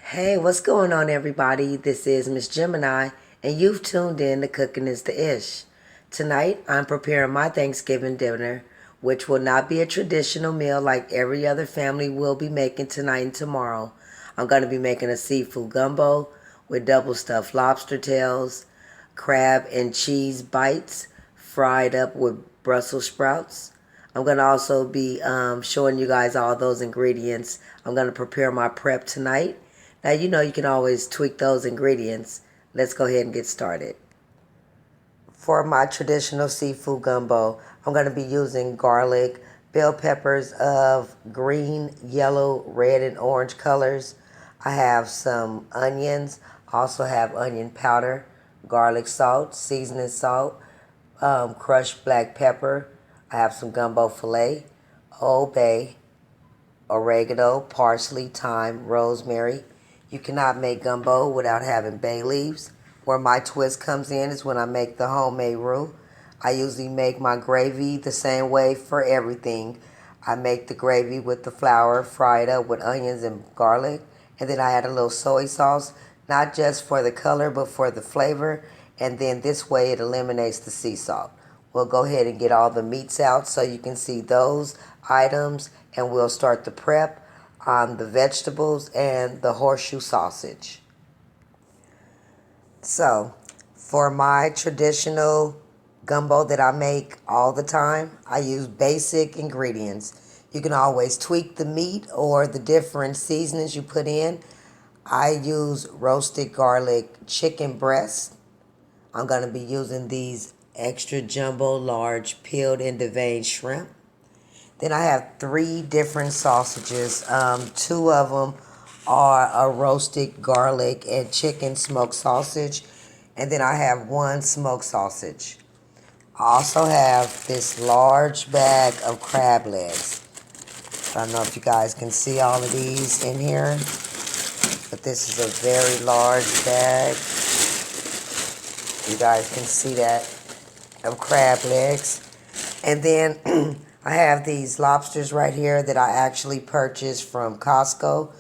Hey, what's going on, everybody? This is Miss Gemini, and you've tuned in to Cooking is the Ish. Tonight, I'm preparing my Thanksgiving dinner, which will not be a traditional meal like every other family will be making tonight and tomorrow. I'm going to be making a seafood gumbo with double stuffed lobster tails, crab and cheese bites fried up with Brussels sprouts. I'm going to also be showing you guys all those ingredients. I'm going to prepare my prep tonight. Now, you can always tweak those ingredients. Let's go ahead and get started. For my traditional seafood gumbo, I'm going to be using garlic, bell peppers of green, yellow, red, and orange colors. I have some onions, also have onion powder, garlic salt, seasoning salt, crushed black pepper. I have some gumbo filet, Old Bay, oregano, parsley, thyme, rosemary. You cannot make gumbo without having bay leaves. Where my twist comes in is when I make the homemade roux. I usually make my gravy the same way for everything. I make the gravy with the flour, fry it up with onions and garlic, and then I add a little soy sauce, not just for the color but for the flavor, and then this way it eliminates the sea salt. We'll go ahead and get all the meats out so you can see those items, and we'll start the prep on the vegetables and the horseshoe sausage. So, for my traditional gumbo that I make all the time, I use basic ingredients. You can always tweak the meat or the different seasonings you put in. I use roasted garlic chicken breast. I'm going to be using these extra jumbo large peeled into vein shrimp. Then I have three different sausages. Two of them are a roasted garlic and chicken smoked sausage. And then I have one smoked sausage. I also have this large bag of crab legs. I don't know if you guys can see all of these in here, but this is a very large bag. You guys can see that, of crab legs. And then I have these lobsters right here that I actually purchased from Costco.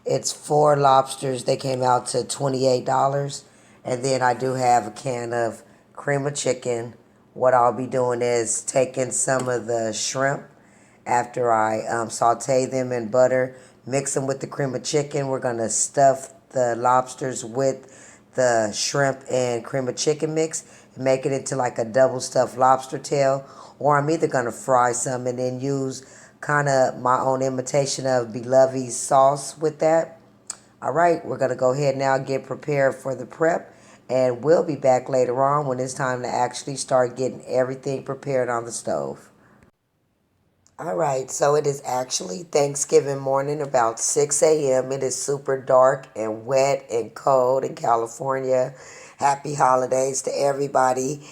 It's 4 lobsters. They came out to $28. And then I do have a can of cream of chicken. What I'll be doing is taking some of the shrimp after I saute them in butter, mix them with the cream of chicken. We're going to stuff the lobsters with the shrimp and cream of chicken mix and make it into like a double stuffed lobster tail. Or I'm either going to fry some and then use kind of my own imitation of Beloved sauce with that. All right, we're going to go ahead now, get prepared for the prep, and we'll be back later on when it's time to actually start getting everything prepared on the stove. All right, so it is actually Thanksgiving morning, about 6 a.m. It is super dark and wet and cold in California. Happy holidays to everybody.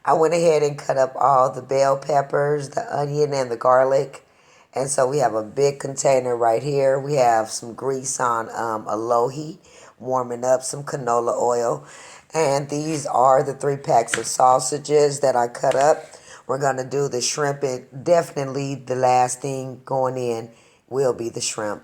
I went ahead and cut up all the bell peppers, the onion, and the garlic. And so we have a big container right here. We have some grease on a low heat, warming up some canola oil. And these are the 3 packs of sausages that I cut up. We're going to do the shrimp. And definitely the last thing going in will be the shrimp.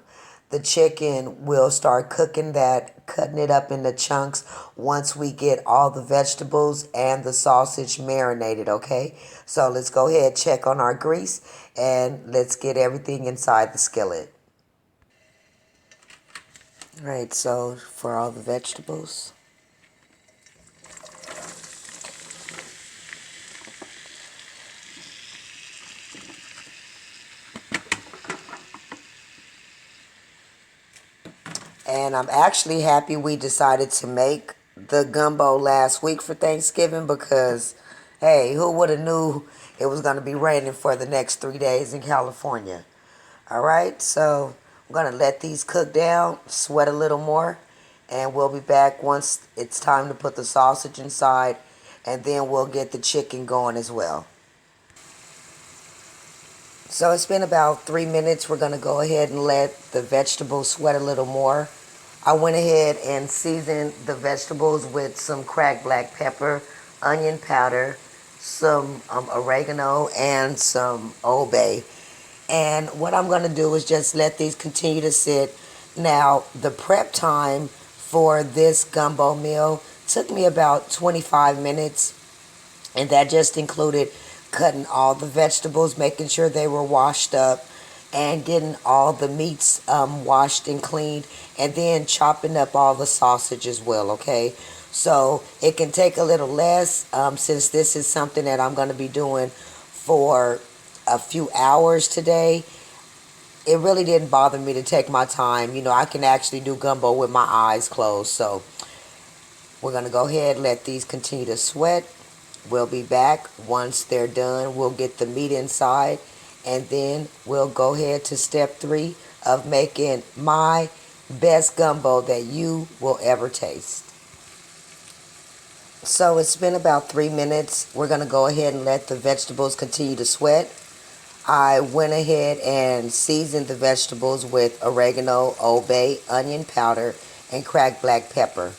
The chicken, we'll start cooking that, cutting it up into chunks once we get all the vegetables and the sausage marinated, okay? So let's go ahead, check on our grease, and let's get everything inside the skillet. All right, so for all the vegetables. And I'm actually happy we decided to make the gumbo last week for Thanksgiving because, hey, who would have knew it was going to be raining for the next 3 days in California? All right, so I'm going to let these cook down, sweat a little more, and we'll be back once it's time to put the sausage inside, and then we'll get the chicken going as well. So it's been about 3 minutes. We're going to go ahead and let the vegetables sweat a little more. I went ahead and seasoned the vegetables with some cracked black pepper, onion powder, some oregano, and some Old Bay. And what I'm going to do is just let these continue to sit. Now, the prep time for this gumbo meal took me about 25 minutes, and that just included cutting all the vegetables, making sure they were washed up, and getting all the meats washed and cleaned, and then chopping up all the sausage as well, okay? So it can take a little less since this is something that I'm going to be doing for a few hours today. It really didn't bother me to take my time. You know, I can actually do gumbo with my eyes closed. So we're going to go ahead and let these continue to sweat. We'll be back once they're done. We'll get the meat inside, and then we'll go ahead to step 3 of making my best gumbo that you will ever taste. So it's been about 3 minutes. We're going to go ahead and let the vegetables continue to sweat. I went ahead and seasoned the vegetables with oregano, Old Bay, onion powder, and cracked black pepper.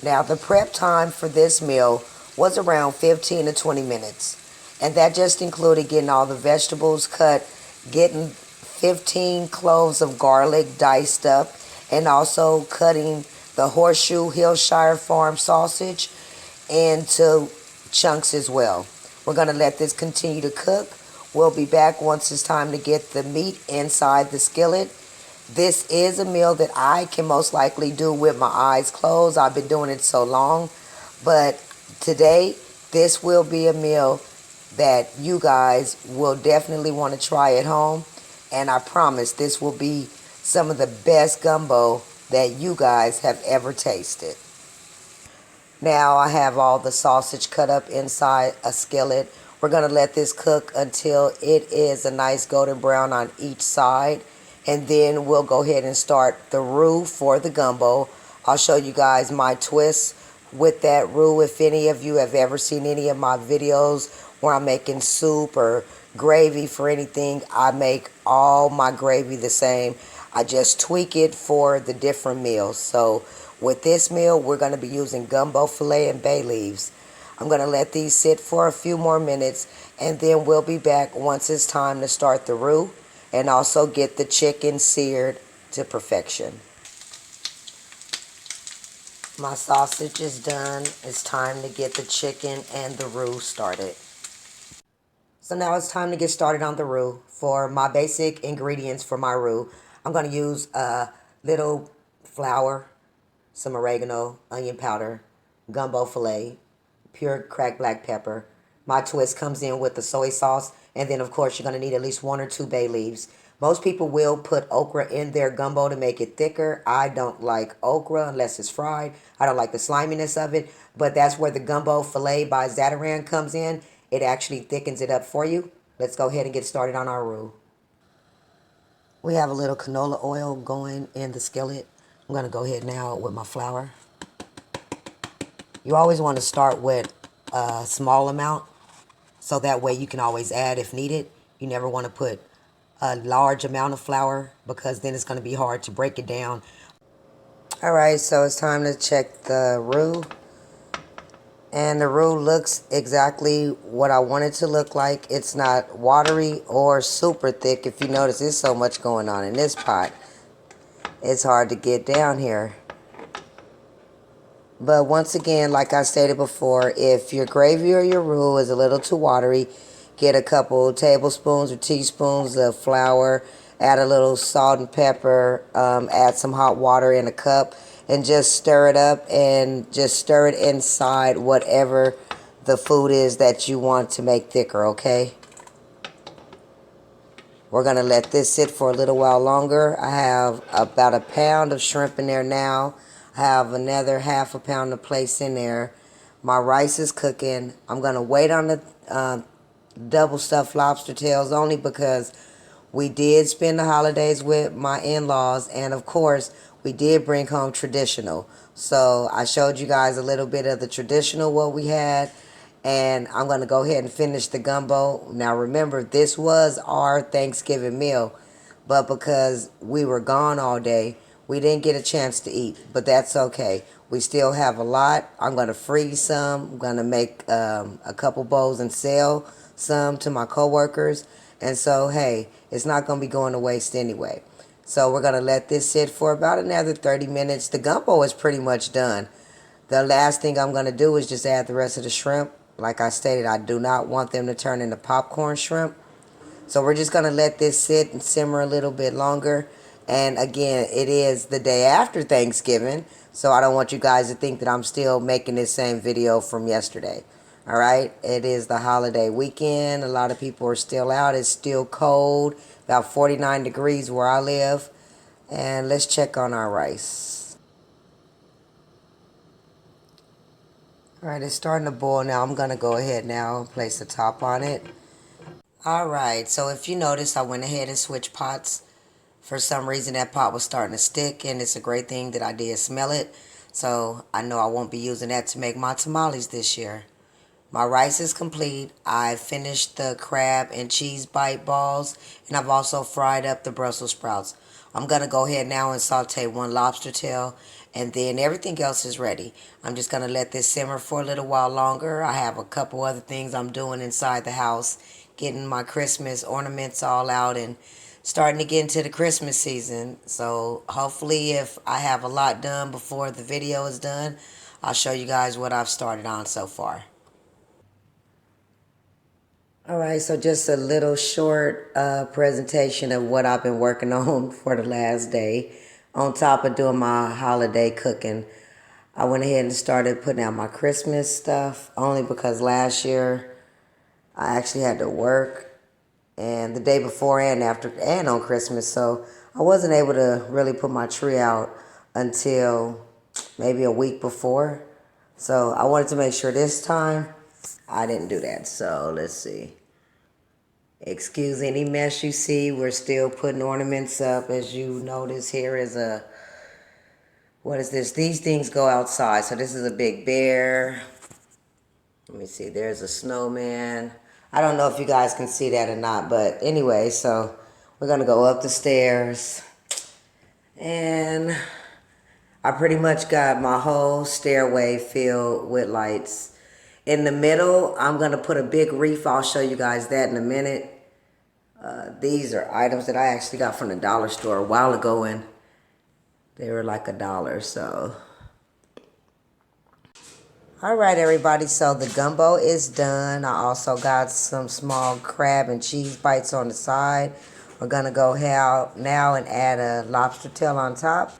Now, the prep time for this meal was around 15 to 20 minutes. And that just included getting all the vegetables cut, getting 15 cloves of garlic diced up, and also cutting the Horseshoe Hillshire Farm sausage into chunks as well. We're going to let this continue to cook. We'll be back once it's time to get the meat inside the skillet. This is a meal that I can most likely do with my eyes closed. I've been doing it so long. But today, this will be a meal that you guys will definitely want to try at home. And I promise this will be some of the best gumbo that you guys have ever tasted. Now I have all the sausage cut up inside a skillet. We're going to let this cook until it is a nice golden brown on each side. And then we'll go ahead and start the roux for the gumbo. I'll show you guys my twist with that roux. If any of you have ever seen any of my videos where I'm making soup or gravy for anything, I make all my gravy the same. I just tweak it for the different meals. So with this meal, we're going to be using gumbo filet and bay leaves. I'm going to let these sit for a few more minutes, and then we'll be back once it's time to start the roux and also get the chicken seared to perfection. My sausage is done. It's time to get the chicken and the roux started. So now it's time to get started on the roux. For my basic ingredients for my roux, I'm going to use a little flour, some oregano, onion powder, gumbo filet, pure cracked black pepper. My twist comes in with the soy sauce, and then of course you're going to need at least 1 or 2 bay leaves. Most people will put okra in their gumbo to make it thicker. I don't like okra unless it's fried. I don't like the sliminess of it, but that's where the gumbo filet by Zatarain comes in. It actually thickens it up for you. Let's go ahead and get started on our roux. We have a little canola oil going in the skillet. I'm going to go ahead now with my flour. You always want to start with a small amount, so that way you can always add if needed. You never want to put a large amount of flour because then it's going to be hard to break it down. Alright, so it's time to check the roux. And the roux looks exactly what I want it to look like. It's not watery or super thick. If you notice, there's so much going on in this pot. It's hard to get down here. But once again, like I stated before, if your gravy or your roux is a little too watery, get a couple tablespoons or teaspoons of flour, add a little salt and pepper, add some hot water in a cup, and just stir it up and just stir it inside whatever the food is that you want to make thicker, okay? We're going to let this sit for a little while longer. I have about a pound of shrimp in there now. I have another half a pound to place in there. My rice is cooking. I'm going to wait on the double stuffed lobster tails only because we did spend the holidays with my in-laws, and of course we did bring home traditional. So I showed you guys a little bit of the traditional what we had, and I'm going to go ahead and finish the gumbo. Now remember, this was our Thanksgiving meal, but because we were gone all day, we didn't get a chance to eat, but that's okay. We still have a lot. I'm going to freeze some. I'm going to make a couple bowls and sell some to my coworkers. And so, hey, it's not going to be going to waste anyway. So we're going to let this sit for about another 30 minutes. The gumbo is pretty much done. The last thing I'm going to do is just add the rest of the shrimp. Like I stated, I do not want them to turn into popcorn shrimp. So we're just going to let this sit and simmer a little bit longer. And again, it is the day after Thanksgiving, so I don't want you guys to think that I'm still making this same video from yesterday. All right, it is the holiday weekend. A lot of people are still out. It's still cold, about 49 degrees where I live. And let's check on our rice. All right, it's starting to boil now. I'm going to go ahead now and place the top on it. All right, so if you notice, I went ahead and switched pots. For some reason, that pot was starting to stick, and it's a great thing that I did smell it. So I know I won't be using that to make my tamales this year. My rice is complete. I finished the crab and cheese bite balls, and I've also fried up the Brussels sprouts. I'm going to go ahead now and saute one lobster tail, and then everything else is ready. I'm just going to let this simmer for a little while longer. I have a couple other things I'm doing inside the house, getting my Christmas ornaments all out and starting to get into the Christmas season. So hopefully if I have a lot done before the video is done, I'll show you guys what I've started on so far. All right, so just a little short presentation of what I've been working on for the last day. On top of doing my holiday cooking, I went ahead and started putting out my Christmas stuff, only because last year I actually had to work, and the day before and after and on Christmas, so I wasn't able to really put my tree out until maybe a week before. So I wanted to make sure this time I didn't do that. So let's see. Excuse any mess you see. We're still putting ornaments up. As you notice, here is a, what is this? These things go outside. So this is a big bear. Let me see. There's a snowman. I don't know if you guys can see that or not, but anyway, so we're going to go up the stairs. And I pretty much got my whole stairway filled with lights. In the middle, I'm going to put a big wreath. I'll show you guys that in a minute. These are items that I actually got from the dollar store a while ago, and they were like $1, so. All right, everybody, so the gumbo is done. I also got some small crab and cheese bites on the side. We're going to go now and add a lobster tail on top.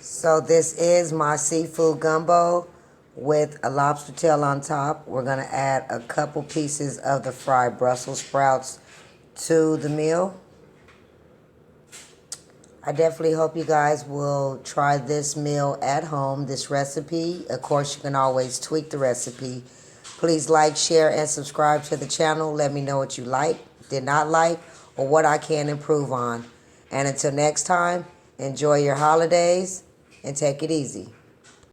So this is my seafood gumbo with a lobster tail on top. We're going to add a couple pieces of the fried Brussels sprouts to the meal. I definitely hope you guys will try this meal at home, this recipe. Of course, you can always tweak the recipe. Please like, share, and subscribe to the channel. Let me know what you like, did not like, or what I can improve on. And until next time, enjoy your holidays and take it easy.